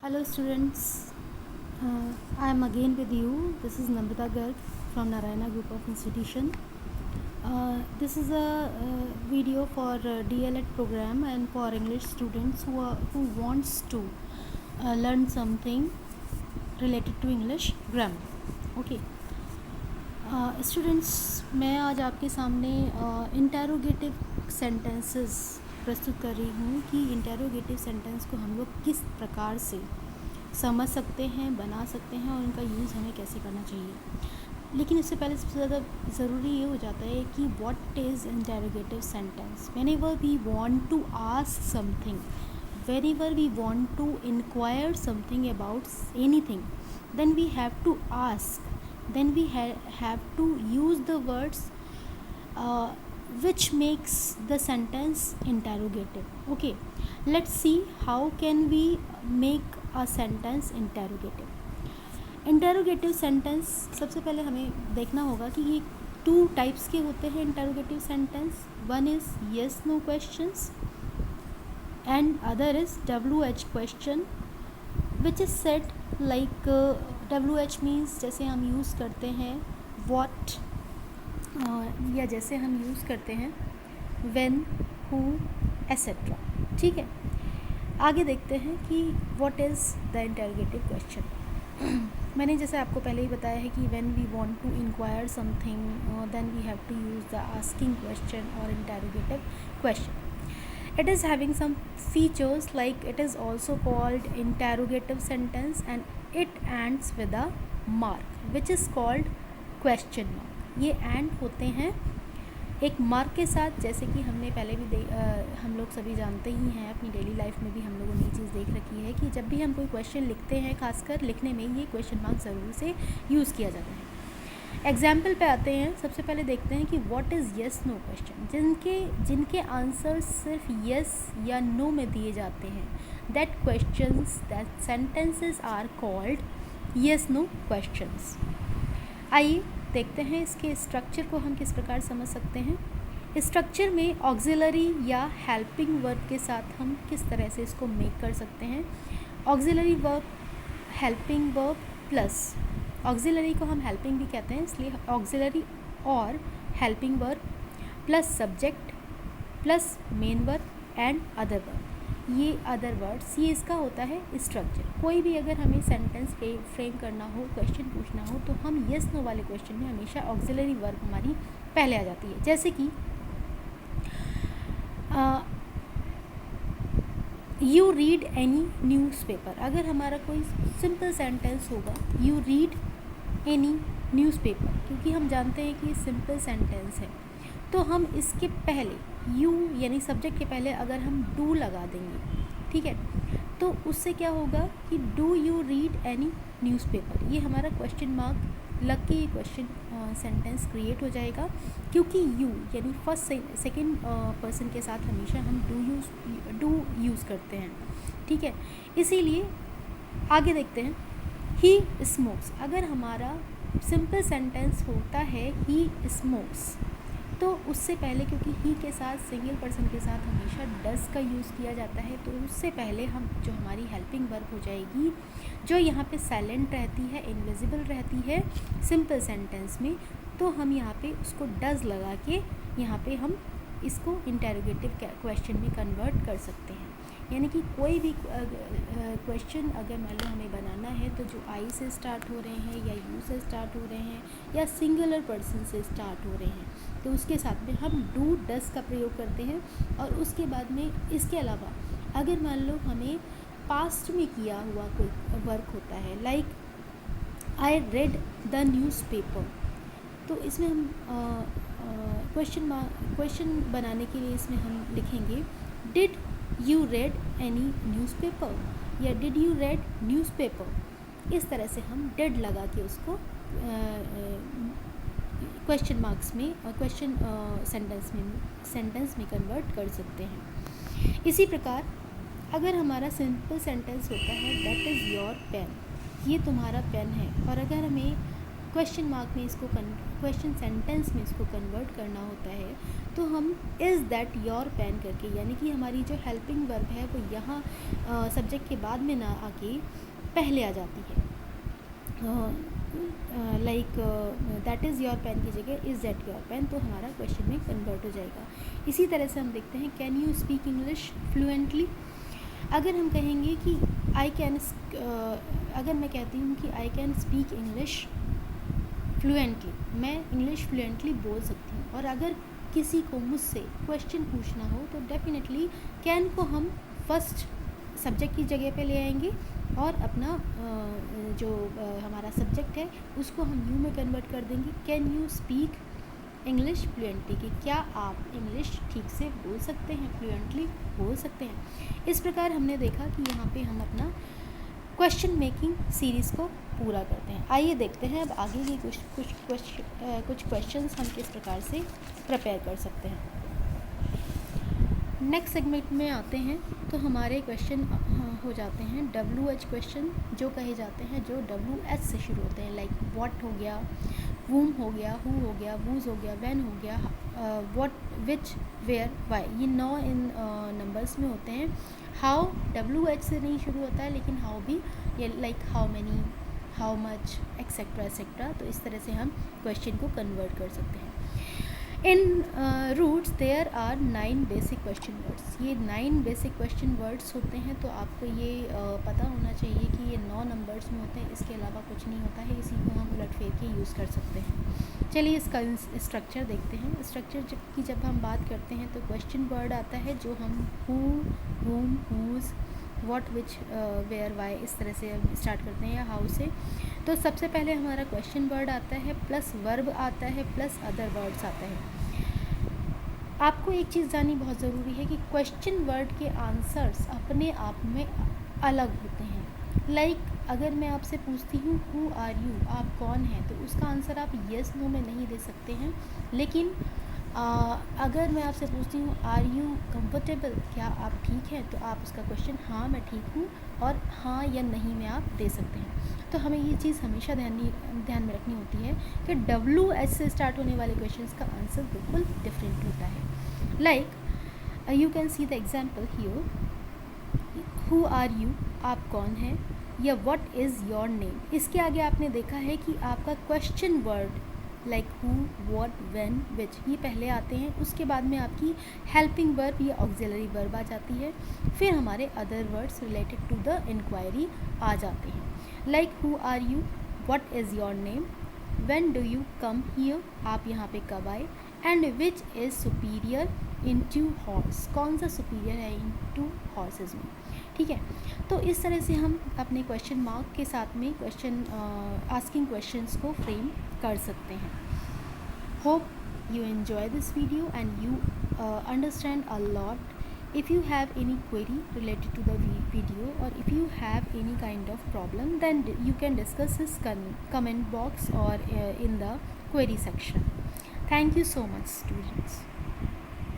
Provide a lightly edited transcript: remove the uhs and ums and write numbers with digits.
Hello students, I am again with you. This is Nandita Garg from Narayana Group of Institution. This is a video for DLED program and for English students who wants to learn something related to English grammar. Okay. Students मैं आज आपके सामने interrogative sentences प्रस्तुत कर रही हूँ कि interrogative sentence को हम लोग किस प्रकार से समझ सकते हैं, बना सकते हैं और उनका यूज़ हमें कैसे करना चाहिए। लेकिन इससे पहले सबसे ज़्यादा ज़रूरी ये हो जाता है कि what is interrogative sentence. Whenever we want to ask something, whenever we want to inquire something about anything, then we have to ask, then we have to use the words which makes the sentence interrogative. Okay, let's see how can we make a sentence interrogative. Interrogative sentence सबसे पहले हमें देखना होगा कि ये two types के होते हैं interrogative sentence. One is yes no questions and other is WH question, which is said like WH means जैसे हम यूज़ करते हैं what, या जैसे हम यूज़ करते हैं when, who, etc. ठीक है, आगे देखते हैं कि what is the interrogative question. मैंने जैसे आपको पहले ही बताया है कि when we want to inquire something, then we have to use the asking question or interrogative question. It is having some features like it is also called interrogative sentence and it ends with a mark which is called question mark. ये end होते हैं एक mark के साथ, जैसे कि हमने पहले भी हम लोग सभी जानते ही हैं, अपनी डेली लाइफ में भी हम लोगों ने ये चीज़ देख रखी है कि जब भी हम कोई क्वेश्चन लिखते हैं, खासकर लिखने में ये क्वेश्चन मार्क ज़रूर से यूज़ किया जाता है। एग्जाम्पल पे आते हैं। सबसे पहले देखते हैं कि what is yes no question. जिनके आंसर सिर्फ येस या नो में दिए जाते हैं, that questions, that sentences are called yes no questions. आइए देखते हैं इसके स्ट्रक्चर को हम किस प्रकार समझ सकते हैं। स्ट्रक्चर में ऑक्सिलरी या हेल्पिंग वर्ब के साथ हम किस तरह से इसको मेक कर सकते हैं। Auxiliary verb, helping verb plus, auxiliary को हम हेल्पिंग भी कहते हैं, इसलिए ऑक्सिलरी और helping verb plus subject plus main verb and other verb, ये अदर वर्ड्स, ये इसका होता है स्ट्रक्चर। कोई भी अगर हमें सेंटेंस पे फ्रेम करना हो, क्वेश्चन पूछना हो, तो हम येस नो वाले क्वेश्चन में हमेशा ऑक्सिलरी वर्ब हमारी पहले आ जाती है। जैसे कि यू रीड एनी न्यूज़पेपर, अगर हमारा कोई सिंपल सेंटेंस होगा यू रीड एनी न्यूज़पेपर, क्योंकि हम जानते हैं कि सिंपल सेंटेंस है, तो हम इसके पहले यू यानी सब्जेक्ट के पहले अगर हम डू लगा देंगे, ठीक है, तो उससे क्या होगा कि do you read any newspaper, ये हमारा क्वेश्चन मार्क लग के ये क्वेश्चन सेंटेंस क्रिएट हो जाएगा, क्योंकि यू यानी फर्स्ट सेकेंड पर्सन के साथ हमेशा हम डू यूज़ करते हैं, ठीक है। इसीलिए आगे देखते हैं। ही स्मोक्स, अगर हमारा सिंपल सेंटेंस होता है ही स्मोक्स, तो उससे पहले, क्योंकि ही के साथ सिंगल पर्सन के साथ हमेशा डज का यूज़ किया जाता है, तो उससे पहले हम जो हमारी हेल्पिंग वर्ब हो जाएगी, जो यहाँ पे साइलेंट रहती है, इनविजिबल रहती है सिंपल सेंटेंस में, तो हम यहाँ पे उसको डज लगा के यहाँ पे हम इसको इंटेरोगेटिव क्वेश्चन में कन्वर्ट कर सकते हैं। यानी कि कोई भी क्वेश्चन अगर मान लो हमें बनाना है, तो जो आई से स्टार्ट हो रहे हैं या यू से स्टार्ट हो रहे हैं या सिंगुलर पर्सन से स्टार्ट हो रहे हैं, तो उसके साथ में हम डू डस का प्रयोग करते हैं। और उसके बाद में इसके अलावा अगर मान लो हमें पास्ट में किया हुआ कोई वर्क होता है, like I read the newspaper, तो इसमें हम क्वेश्चन बनाने के लिए इसमें हम लिखेंगे did you read any newspaper या डिड यू रेड न्यूज़पेपर। इस तरह से हम डिड लगा के उसको क्वेश्चन मार्क्स में और क्वेश्चन सेंटेंस में कन्वर्ट कर सकते हैं। इसी प्रकार अगर हमारा सिंपल सेंटेंस होता है दैट इज़ योर पेन, ये तुम्हारा पेन है, और अगर हमें क्वेश्चन मार्क में इसको क्वेश्चन सेंटेंस में इसको कन्वर्ट करना होता है तो हम इज़ दैट योर पेन करके, यानी कि हमारी जो हेल्पिंग वर्ब है वो यहाँ सब्जेक्ट के बाद में ना आके पहले आ जाती है। Like that is your pen की जगह इज़ दैट योर पेन, तो हमारा क्वेश्चन में कन्वर्ट हो जाएगा। इसी तरह से हम देखते हैं can you speak English fluently. अगर हम कहेंगे कि अगर मैं कहती हूँ कि I can speak English fluently, मैं इंग्लिश फ्लुएंटली बोल सकती हूँ, और अगर किसी को मुझसे क्वेश्चन पूछना हो तो डेफिनेटली कैन को हम फर्स्ट सब्जेक्ट की जगह पे ले आएंगे और अपना जो हमारा सब्जेक्ट है उसको हम यू में कन्वर्ट कर देंगे। Can you speak English fluently, कि क्या आप इंग्लिश ठीक से बोल सकते हैं, फ्लुएंटली बोल सकते हैं। इस प्रकार हमने देखा कि यहाँ पे हम अपना क्वेश्चन मेकिंग सीरीज़ को पूरा करते हैं। आइए देखते हैं अब आगे की कुछ क्वेश्चंस हम किस प्रकार से प्रिपेयर कर सकते हैं। नेक्स्ट सेगमेंट में आते हैं तो हमारे क्वेश्चन हो जाते हैं WH क्वेश्चन, जो कहे जाते हैं जो WH से शुरू होते हैं, लाइक व्हाट हो गया, whom हो गया, who हो गया, whose हो गया, when हो गया, what, which, where, why, ये 9 इन नंबर्स में होते हैं। हाउ WH से नहीं शुरू होता है, लेकिन हाउ भी, ये like how many, how much, etcetera etcetera. तो इस तरह से हम क्वेश्चन को कन्वर्ट कर सकते हैं। इन roots there are 9 basic question words, ये 9 बेसिक क्वेश्चन वर्ड्स होते हैं। तो आपको ये पता होना चाहिए कि ये 9 नंबर्स में होते हैं, इसके अलावा कुछ नहीं होता है। इसी को हम उलटफेर के यूज़ कर सकते हैं। चलिए इसका स्ट्रक्चर देखते हैं। स्ट्रक्चर की जब हम बात करते हैं तो क्वेश्चन वर्ड आता है जो हम who, whom, whose, what, which, where, why इस तरह से स्टार्ट करते हैं, या हाउ से। तो सबसे पहले हमारा क्वेश्चन वर्ड आता है, प्लस वर्ब आता है, प्लस अदर वर्ड्स आता है। आपको एक चीज़ जाननी बहुत ज़रूरी है कि क्वेश्चन वर्ड के आंसर्स अपने आप में अलग होते हैं। लाइक अगर मैं आपसे पूछती हूँ हु आर यू, आप कौन हैं, तो उसका आंसर आप येस नो में नहीं दे सकते हैं। लेकिन अगर मैं आपसे पूछती हूँ आर यू कंफर्टेबल, क्या आप ठीक हैं, तो आप उसका क्वेश्चन हाँ मैं ठीक हूँ और हाँ या नहीं में आप दे सकते हैं। तो हमें ये चीज़ हमेशा ध्यान में रखनी होती है कि WH से स्टार्ट होने वाले क्वेश्चंस का आंसर बिल्कुल डिफरेंट होता है। Like you can see the example here, who are you, आप कौन हैं, या व्हाट इज़ योर नेम। इसके आगे आपने देखा है कि आपका question word like who, what, when, which, ये पहले आते हैं। उसके बाद में आपकी हेल्पिंग वर्ब या ऑक्सिलरी वर्ब आ जाती है। फिर हमारे other words related to the inquiry आ जाते हैं। Like who are you, what is your name, when do you come here, आप यहाँ पे कब आए, and which is superior in two horse, कौन सा सुपीरियर है इन टू हॉर्सेज में। ठीक है, तो इस तरह से हम अपने क्वेश्चन मार्क के साथ में आस्किंग क्वेश्चंस को फ्रेम कर सकते हैं। Hope you enjoy this video and you understand a lot. If you have any query related to the video, or if you have any kind of problem, then you can discuss this comment box or in the query section. Thank you so much, students.